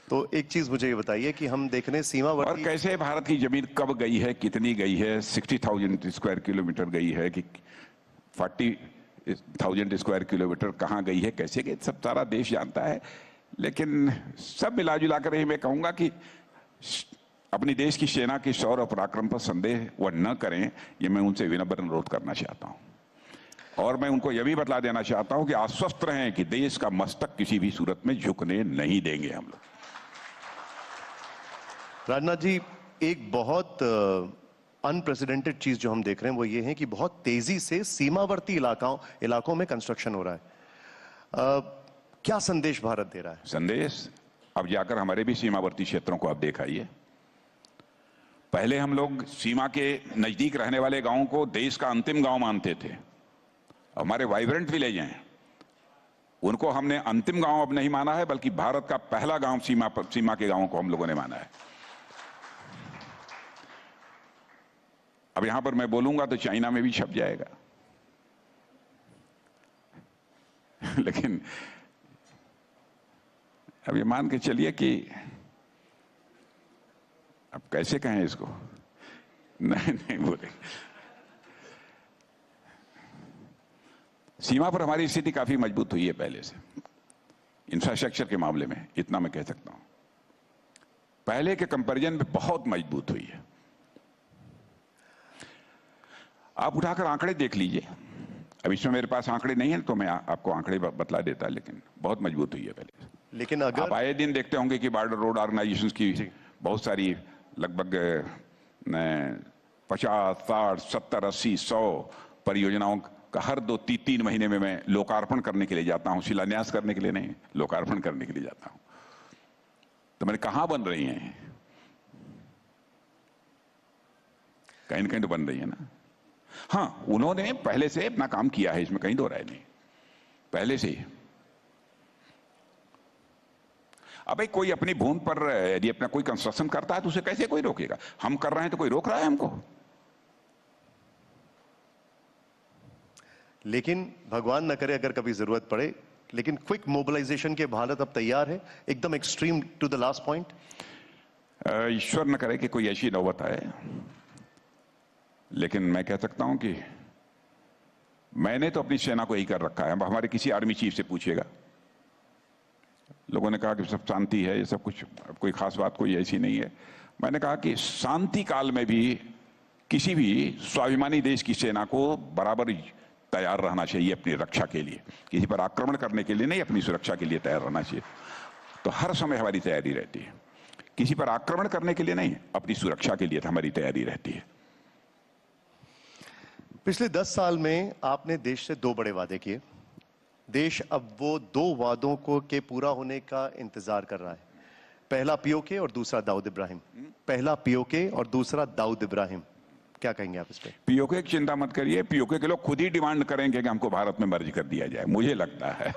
तो एक चीज मुझे ये बताइए कि हम देख रहे हैं और सीमावर्ती, कैसे भारत की जमीन कब गई है, कितनी गई है, 60,000 स्क्वायर किलोमीटर गई है कि 40,000 स्क्वायर किलोमीटर कहाँ गई है, कैसे गई, सब सारा देश जानता है। लेकिन सब मिला जुला कर ही मैं कहूंगा कि अपनी देश की सेना के शौर्य और पराक्रम पर संदेह वह न करें, ये मैं उनसे विनम्र अनुरोध करना चाहता हूं। और मैं उनको यह भी बतला देना चाहता हूं कि आश्वस्त रहें कि देश का मस्तक किसी भी सूरत में झुकने नहीं देंगे हम लोग। राजनाथ जी, एक बहुत अनप्रेसिडेंटेड चीज जो हम देख रहे हैं वो ये है कि बहुत तेजी से सीमावर्ती इलाकों में कंस्ट्रक्शन हो रहा है। क्या संदेश भारत दे रहा है? संदेश, अब जाकर हमारे भी सीमावर्ती क्षेत्रों को आप देखाइए। पहले हम लोग सीमा के नजदीक रहने वाले गांवों को देश का अंतिम गांव मानते थे। हमारे वाइब्रेंट विलेज हैं, उनको हमने अंतिम गांव अब नहीं माना है, बल्कि भारत का पहला गांव सीमा के गांवों को हम लोगों ने माना है। अब यहां पर मैं बोलूंगा तो चाइना में भी छप जाएगा लेकिन अब ये मान के चलिए कि अब कैसे कहें इसको, नहीं बोले। सीमा पर हमारी स्थिति काफी मजबूत हुई है पहले से, इंफ्रास्ट्रक्चर के मामले में, इतना मैं कह सकता हूं। पहले के कंपैरिजन में बहुत मजबूत हुई है। आप उठाकर आंकड़े देख लीजिए। अब इसमें मेरे पास आंकड़े नहीं है तो मैं आपको आंकड़े बतला देता, लेकिन बहुत मजबूत हुई है पहले से। लेकिन अगर आप आए दिन देखते होंगे कि बॉर्डर रोड ऑर्गेनाइजेशन की बहुत सारी, लगभग 50, 60, 70, 80, 100 परियोजनाओं का हर 2-3 महीने में मैं लोकार्पण करने के लिए जाता हूं। शिलान्यास करने के लिए नहीं, लोकार्पण करने के लिए जाता हूं। तो मैंने कहां बन रही हैं, कहीं न कहीं तो बन रही है ना। हाँ, उन्होंने पहले से अपना काम किया है, इसमें कहीं दो राय नहीं, पहले से ही। अब कोई अपनी भूमि पर यदि अपना कोई कंस्ट्रक्शन करता है तो उसे कैसे कोई रोकेगा? हम कर रहे हैं तो कोई रोक रहा है हमको? लेकिन भगवान न करे अगर कभी जरूरत पड़े, लेकिन क्विक मोबिलाइजेशन के भारत अब तैयार है, एकदम extreme to the last point. ईश्वर न करे कि कोई ऐसी नौबत आए, लेकिन मैं कह सकता हूं कि मैंने तो अपनी सेना को यही कर रखा है। हमारे किसी आर्मी चीफ से पूछिएगा, लोगों ने कहा कि सब शांति है, ये सब कुछ कोई खास बात कोई ऐसी नहीं है। मैंने कहा कि शांति काल में भी किसी भी स्वाभिमानी देश की सेना को बराबर तैयार रहना चाहिए अपनी रक्षा के लिए, किसी पर आक्रमण करने के लिए नहीं, अपनी सुरक्षा के लिए तैयार रहना चाहिए। तो हर समय हमारी तैयारी रहती है, किसी पर आक्रमण करने के लिए नहीं, अपनी सुरक्षा के लिए हमारी तैयारी रहती है। पिछले 10 साल में आपने देश से 2 बड़े वादे किए। देश अब वो 2 वादों को के पूरा होने का इंतजार कर रहा है। पहला पीओके और दूसरा दाऊद इब्राहिम। पहला पीओके और दूसरा दाऊद इब्राहिम, क्या कहेंगे आप इस पे? पीओके की चिंता मत करिए, पीओके के लोग खुद ही डिमांड करेंगे कि हमको भारत में मर्ज कर दिया जाए, मुझे लगता है।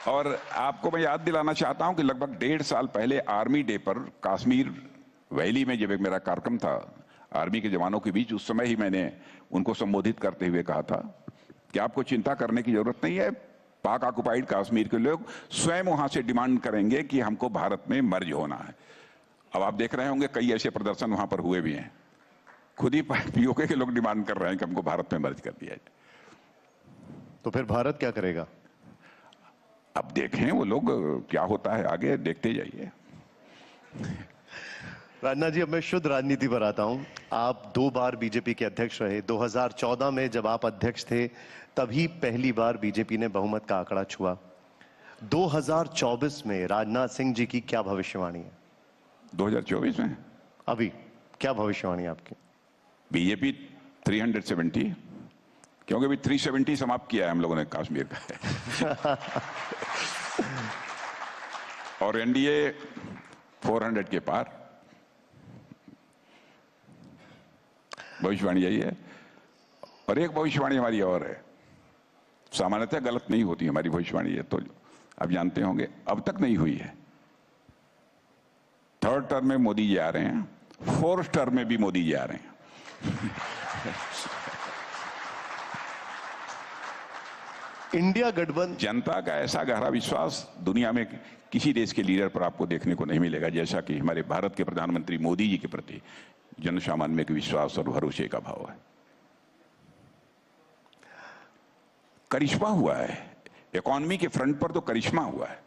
और आपको मैं याद दिलाना चाहता हूं कि लगभग 1.5 साल पहले आर्मी डे पर कश्मीर वैली में जब एक मेरा कार्यक्रम था आर्मी के जवानों के बीच, उस समय ही मैंने उनको संबोधित करते हुए कहा था कि आपको चिंता करने की जरूरत नहीं है, पाक ऑक्युपाइड कश्मीर के लोग स्वयं वहां से डिमांड करेंगे कि हमको भारत में मर्ज होना है। अब आप देख रहे होंगे कई ऐसे प्रदर्शन वहां पर हुए भी हैं, खुद ही पीओके के लोग डिमांड कर रहे हैं कि हमको भारत में मर्ज कर दिया जाए। तो फिर भारत क्या करेगा? अब देखें वो लोग क्या होता है, आगे देखते जाइए। राजनाथ जी, अब मैं शुद्ध राजनीति पर आता हूं। आप 2 बार बीजेपी के अध्यक्ष रहे। 2014 में जब आप अध्यक्ष थे तभी पहली बार बीजेपी ने बहुमत का आंकड़ा छुआ। 2024 में राजनाथ सिंह जी की क्या भविष्यवाणी है? 2024 में अभी क्या भविष्यवाणी है आपकी? बीजेपी 370, क्योंकि अभी 370 समाप्त किया है हम लोगों ने कश्मीर का। और एनडीए 400 के पार। भविष्यवाणी यही है। और एक भविष्यवाणी हमारी और है, सामान्यतः गलत नहीं होती हमारी भविष्यवाणी, है तो आप जानते होंगे अब तक नहीं हुई है। 3rd टर्म में मोदी जी आ रहे हैं, 4th टर्म में भी मोदी जी आ रहे हैं। इंडिया गठबंधन। जनता का ऐसा गहरा विश्वास दुनिया में किसी देश के लीडर पर आपको देखने को नहीं मिलेगा जैसा कि हमारे भारत के प्रधानमंत्री मोदी जी के प्रति जन सामान्य के विश्वास और भरोसे का भाव है। करिश्मा हुआ है, इकोनॉमी के फ्रंट पर तो करिश्मा हुआ है।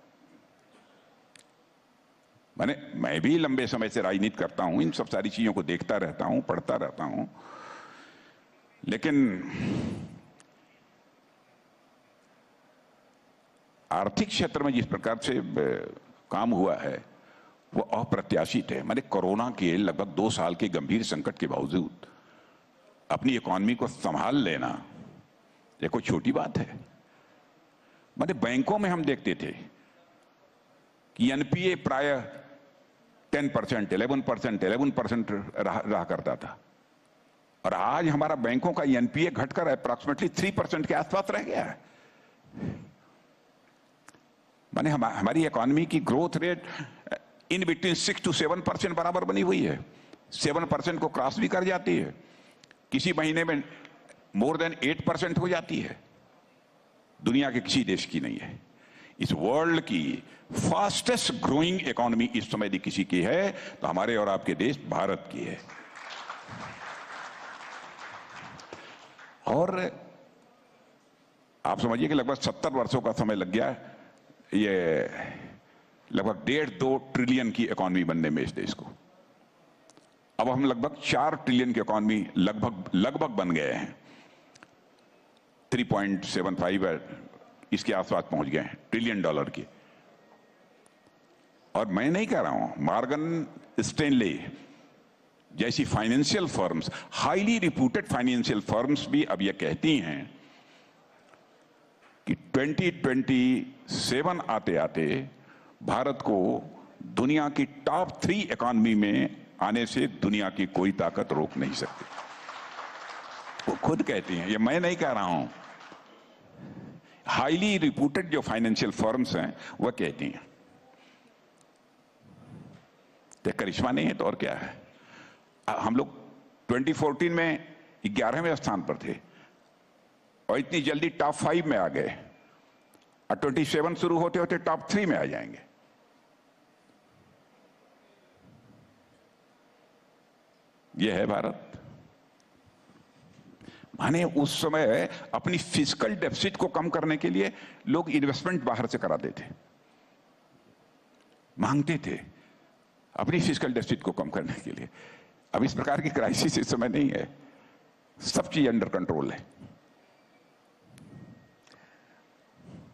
मैं भी लंबे समय से राजनीति करता हूं, इन सब सारी चीजों को देखता रहता हूं, पढ़ता रहता हूं, लेकिन आर्थिक क्षेत्र में जिस प्रकार से काम हुआ है वो अप्रत्याशित है। कोरोना के लगभग 2 साल के गंभीर संकट के बावजूद अपनी इकोनॉमी को संभाल लेना ये कोई छोटी बात है। बैंकों में हम देखते थे कि एनपीए प्राय 10%, 11% रहा करता था, और आज हमारा बैंकों का एनपीए घटकर अप्रॉक्सीमेटली 3% के आसपास रह गया है। हमारी इकोनॉमी की growth rate in between 6 to 7% बराबर बनी हुई है, 7% को क्रॉस भी कर जाती है, किसी महीने में मोर देन 8% हो जाती है। दुनिया के किसी देश की नहीं है। इस वर्ल्ड की फास्टेस्ट ग्रोइंग इकोनॉमी इस समय यदि किसी की है तो हमारे और आपके देश भारत की है। और आप समझिए कि लगभग 70 वर्षों का समय लग गया है ये लगभग 1.5-2 ट्रिलियन की इकोनॉमी बनने में इस देश को। अब हम लगभग 4 ट्रिलियन की इकोनॉमी लगभग बन गए हैं। 3.75 इसके आसपास पहुंच गए हैं ट्रिलियन डॉलर की। और मैं नहीं कह रहा हूं, मॉर्गन स्टैनली जैसी financial firms, highly reputed financial firms भी अब यह कहती हैं कि 2027 आते आते भारत को दुनिया की टॉप 3 इकोनॉमी में आने से दुनिया की कोई ताकत रोक नहीं सकती। वो खुद कहती हैं, ये मैं नहीं कह रहा हूं, हाईली रिप्यूटेड जो फाइनेंशियल फर्म्स हैं वह कहती हैं। तो करिश्मा नहीं है तो और क्या है। हम लोग 2014 में 11वें स्थान पर थे और इतनी जल्दी टॉप 5 में आ गए, और 27 शुरू होते होते टॉप 3 में आ जाएंगे। यह है भारत। माने उस समय अपनी फिजिकल डेफिसिट को कम करने के लिए लोग इन्वेस्टमेंट बाहर से कराते थे, मांगते थे अपनी फिजिकल डेफिसिट को कम करने के लिए। अब इस प्रकार की क्राइसिस इस समय नहीं है, सब चीज अंडर कंट्रोल है।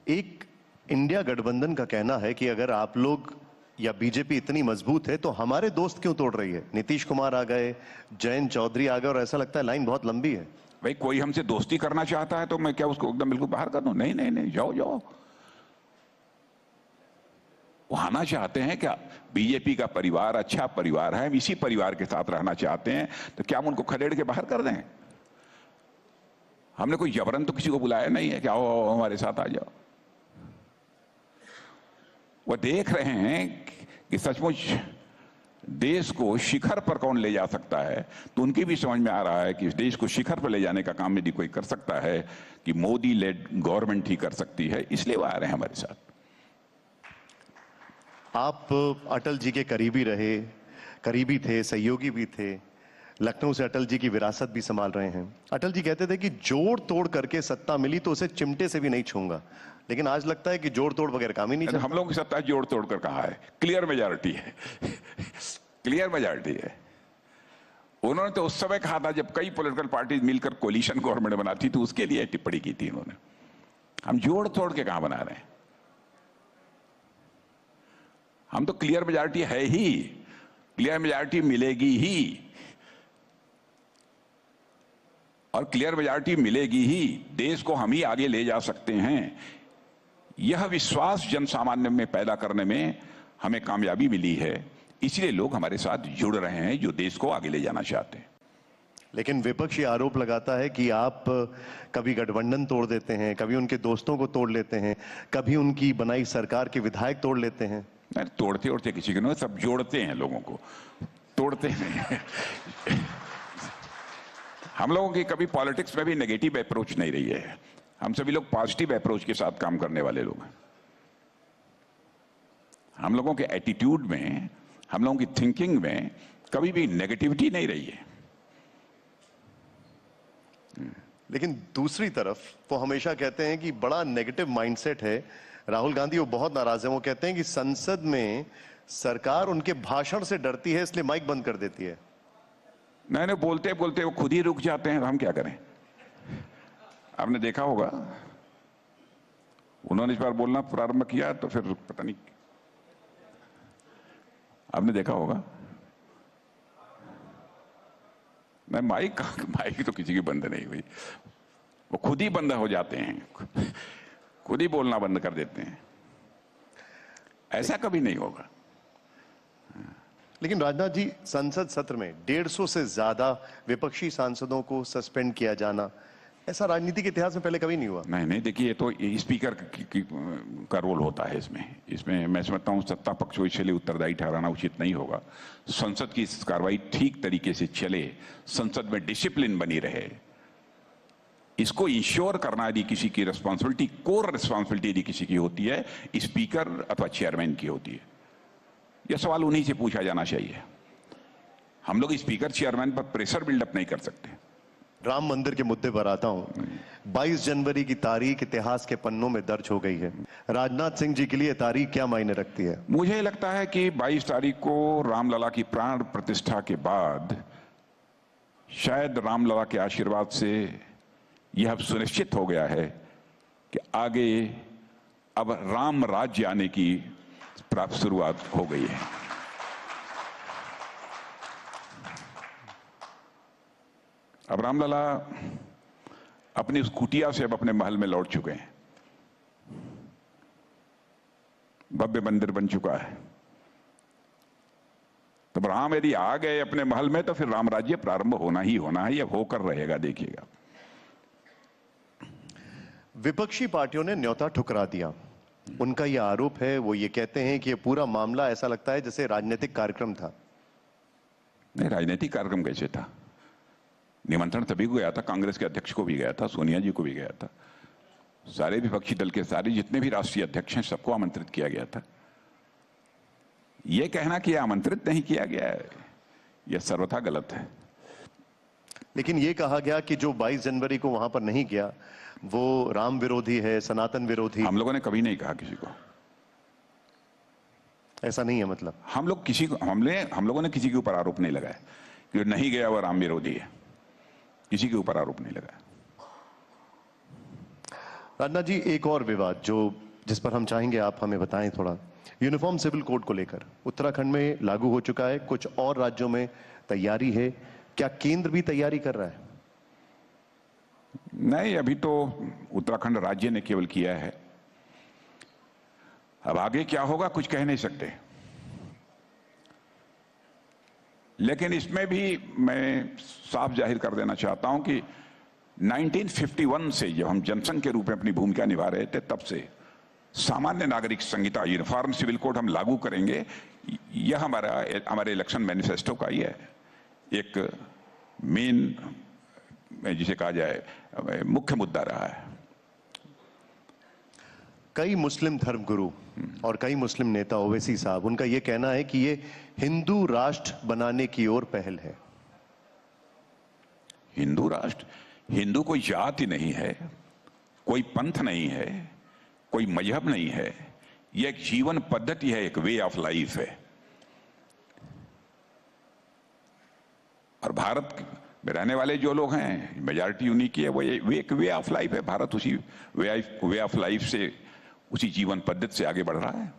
एक इंडिया गठबंधन का कहना है कि अगर आप लोग या बीजेपी इतनी मजबूत है तो हमारे दोस्त क्यों तोड़ रही है? नीतीश कुमार आ गए, जयंत चौधरी आ गए और ऐसा लगता है लाइन बहुत लंबी है। भाई कोई हमसे दोस्ती करना चाहता है तो मैं क्या उसको एकदम बिल्कुल बाहर कर दूं? नहीं नहीं नहीं, जाओ जाओ। वो आना चाहते हैं क्या? बीजेपी का परिवार अच्छा परिवार है, हम इसी परिवार के साथ रहना चाहते हैं, तो क्या हम उनको खदेड़ के बाहर कर दें? हमने कोई जबरन तो किसी को बुलाया नहीं है कि आओ आओ हमारे साथ आ जाओ। वो देख रहे हैं कि सचमुच देश को शिखर पर कौन ले जा सकता है, तो उनकी भी समझ में आ रहा है कि इस देश को शिखर पर ले जाने का काम यदि कोई कर सकता है कि मोदी लेड गवर्नमेंट ही कर सकती है, इसलिए वो आ रहे हैं हमारे साथ। आप अटल जी के करीबी रहे, करीबी थे, सहयोगी भी थे, लखनऊ से अटल जी की विरासत भी संभाल रहे हैं। अटल जी कहते थे कि जोड़ तोड़ करके सत्ता मिली तो उसे चिमटे से भी नहीं छूंगा, लेकिन आज लगता है कि जोड़ तोड़ वगैरह काम ही नहीं चलता। हम लोगों की सत्ता जोड़ तोड़ कर कहा है, क्लियर मेजॉरिटी है। क्लियर मेजॉरिटी है। उन्होंने तो उस समय कहा था जब कई पॉलिटिकल पार्टी मिलकर कोलिशन गवर्नमेंट बनाती थी, उसके लिए टिप्पणी की थी उन्होंने। हम जोड़ तोड़ के कहां बना रहे हैं? हम तो क्लियर मेजॉरिटी है ही, क्लियर मेजॉरिटी मिलेगी ही, और क्लियर मेजॉरिटी मिलेगी ही, देश को हम ही आगे ले जा सकते हैं। यह विश्वास जन सामान्य में पैदा करने में हमें कामयाबी मिली है, इसलिए लोग हमारे साथ जुड़ रहे हैं जो देश को आगे ले जाना चाहते हैं। लेकिन विपक्ष ये आरोप लगाता है कि आप कभी गठबंधन तोड़ देते हैं, कभी उनके दोस्तों को तोड़ लेते हैं, कभी उनकी बनाई सरकार के विधायक तोड़ लेते हैं। नहीं, तोड़ते ओड़ते किसी को नहीं, सब जोड़ते हैं लोगों को, तोड़ते नहीं। हम लोगों की कभी पॉलिटिक्स में भी नेगेटिव अप्रोच नहीं रही है, हम सभी लोग पॉजिटिव अप्रोच के साथ काम करने वाले लोग हैं। हम लोगों के एटीट्यूड में, हम लोगों की थिंकिंग में कभी भी नेगेटिविटी नहीं रही है। लेकिन दूसरी तरफ वो हमेशा कहते हैं कि बड़ा नेगेटिव माइंडसेट है राहुल गांधी, वो बहुत नाराज हैं। वो कहते हैं कि संसद में सरकार उनके भाषण से डरती है, इसलिए माइक बंद कर देती है। नहीं, बोलते बोलते वो खुद ही रुक जाते हैं, तो हम क्या करें? आपने देखा होगा, उन्होंने इस बार बोलना प्रारंभ किया तो फिर पता नहीं, आपने देखा होगा। मैं माइक तो किसी की बंद नहीं हुई, वो खुद ही बंद हो जाते हैं, खुद ही बोलना बंद कर देते हैं। ऐसा कभी नहीं होगा। लेकिन राजनाथ जी, संसद सत्र में 150 से ज्यादा विपक्षी सांसदों को सस्पेंड किया जाना, ऐसा राजनीति के इतिहास में पहले कभी नहीं हुआ। नहीं देखिए, ये तो स्पीकर का रोल होता है इसमें मैं समझता हूँ सत्ता पक्ष को इसके लिए उत्तरदायी ठहराना उचित नहीं होगा। संसद की कार्रवाई ठीक तरीके से चले, संसद में डिसिप्लिन बनी रहे, इसको इंश्योर करना यदि किसी की रिस्पॉन्सिबिलिटी, कोर रिस्पॉन्सिबिलिटी यदि किसी की होती है, स्पीकर अथवा चेयरमैन की होती है। यह सवाल उन्हीं से पूछा जाना चाहिए। हम लोग स्पीकर चेयरमैन पर प्रेशर बिल्डअप नहीं कर सकते। राम मंदिर के मुद्दे पर आता हूं। 22 जनवरी की तारीख इतिहास के पन्नों में दर्ज हो गई है। राजनाथ सिंह जी के लिए तारीख क्या मायने रखती है? मुझे लगता है कि 22 तारीख को रामलला की प्राण प्रतिष्ठा के बाद शायद रामलला के आशीर्वाद से यह अब सुनिश्चित हो गया है कि आगे अब राम राज्य आने की प्राप्त शुरुआत हो गई है। अब रामलला अपनी उस कुटिया से अब अपने महल में लौट चुके हैं। भव्य मंदिर बन चुका है। तो राम यदि आ गए अपने महल में तो फिर राम राज्य प्रारंभ होना ही होना है, या होकर रहेगा, देखिएगा। विपक्षी पार्टियों ने न्योता ठुकरा दिया। उनका यह आरोप है, वो ये कहते हैं कि यह पूरा मामला ऐसा लगता है जैसे राजनीतिक कार्यक्रम था। नहीं, राजनीतिक कार्यक्रम कैसे था? निमंत्रण सभी को गया था, कांग्रेस के अध्यक्ष को भी गया था, सोनिया जी को भी गया था, सारे विपक्षी दल के सारे जितने भी राष्ट्रीय अध्यक्ष हैं सबको आमंत्रित किया गया था। यह कहना कि आमंत्रित नहीं किया गया है, यह सर्वथा गलत है। लेकिन ये कहा गया कि जो 22 जनवरी को वहां पर नहीं गया वो राम विरोधी है, सनातन विरोधी। हम लोगों ने कभी नहीं कहा किसी को, ऐसा नहीं है मतलब। हम लोगों ने किसी के ऊपर आरोप नहीं लगाया कि नहीं गया वो राम विरोधी है, किसी के ऊपर आरोप नहीं लगाया। राजनाथ जी, एक और विवाद जिस पर हम चाहेंगे आप हमें बताएं थोड़ा, यूनिफॉर्म सिविल कोड को लेकर उत्तराखंड में लागू हो चुका है, कुछ और राज्यों में तैयारी है, क्या केंद्र भी तैयारी कर रहा है? नहीं, अभी तो उत्तराखंड राज्य ने केवल किया है, अब आगे क्या होगा कुछ कह नहीं सकते। लेकिन इसमें भी मैं साफ जाहिर कर देना चाहता हूं कि 1951 से जब हम जनसंघ के रूप में अपनी भूमिका निभा रहे थे, तब से सामान्य नागरिक संहिता यूनिफॉर्म सिविल कोड हम लागू करेंगे, यह हमारे इलेक्शन मैनिफेस्टो का ही है एक मेन, जिसे कहा जाए मुख्य मुद्दा रहा है। कई मुस्लिम धर्मगुरु और कई मुस्लिम नेता, ओवैसी साहब, उनका यह कहना है कि ये हिंदू राष्ट्र बनाने की ओर पहल है। हिंदू राष्ट्र, हिंदू कोई जाति नहीं है, कोई पंथ नहीं है, कोई मजहब नहीं है, यह एक जीवन पद्धति है, एक वे ऑफ लाइफ है। और भारत में रहने वाले जो लोग हैं, मेजॉरिटी उन्हीं की है, वो एक वे ऑफ लाइफ है। भारत उसी वे ऑफ लाइफ से, उसी जीवन पद्धति से आगे बढ़ रहा है।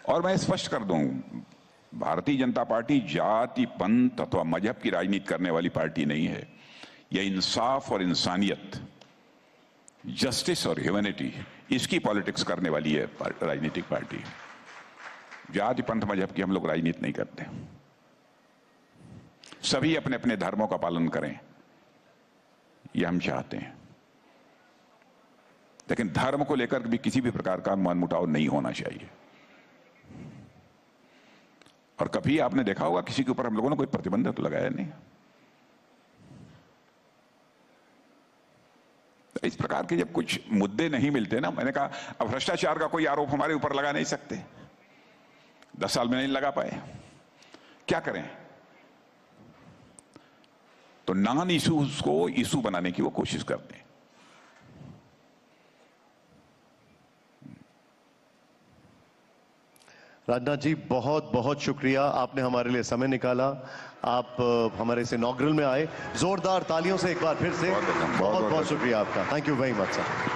और मैं स्पष्ट कर दूं, भारतीय जनता पार्टी जाति, पंथ अथवा मजहब की राजनीति करने वाली पार्टी नहीं है। यह इंसाफ और इंसानियत, जस्टिस और ह्यूमैनिटी, इसकी पॉलिटिक्स करने वाली है राजनीतिक पार्टी। जाति, पंथ, मजहब की हम लोग राजनीति नहीं करते। सभी अपने अपने धर्मों का पालन करें, यह हम चाहते हैं, लेकिन धर्म को लेकर भी किसी भी प्रकार का मनमुटाव नहीं होना चाहिए। और कभी आपने देखा होगा किसी के ऊपर हम लोगों ने कोई प्रतिबंध तो लगाया नहीं। तो इस प्रकार के जब कुछ मुद्दे नहीं मिलते ना, मैंने कहा अब भ्रष्टाचार का कोई आरोप हमारे ऊपर लगा नहीं सकते, 10 साल में नहीं लगा पाए, क्या करें? तो नॉन इशूज को इशू बनाने की वो कोशिश करते हैं। राजनाथ जी, बहुत बहुत शुक्रिया, आपने हमारे लिए समय निकाला, आप हमारे इस इनॉग्रल में आए। जोरदार तालियों से एक बार फिर से बहुत बहुत शुक्रिया आपका। Thank you very much sir.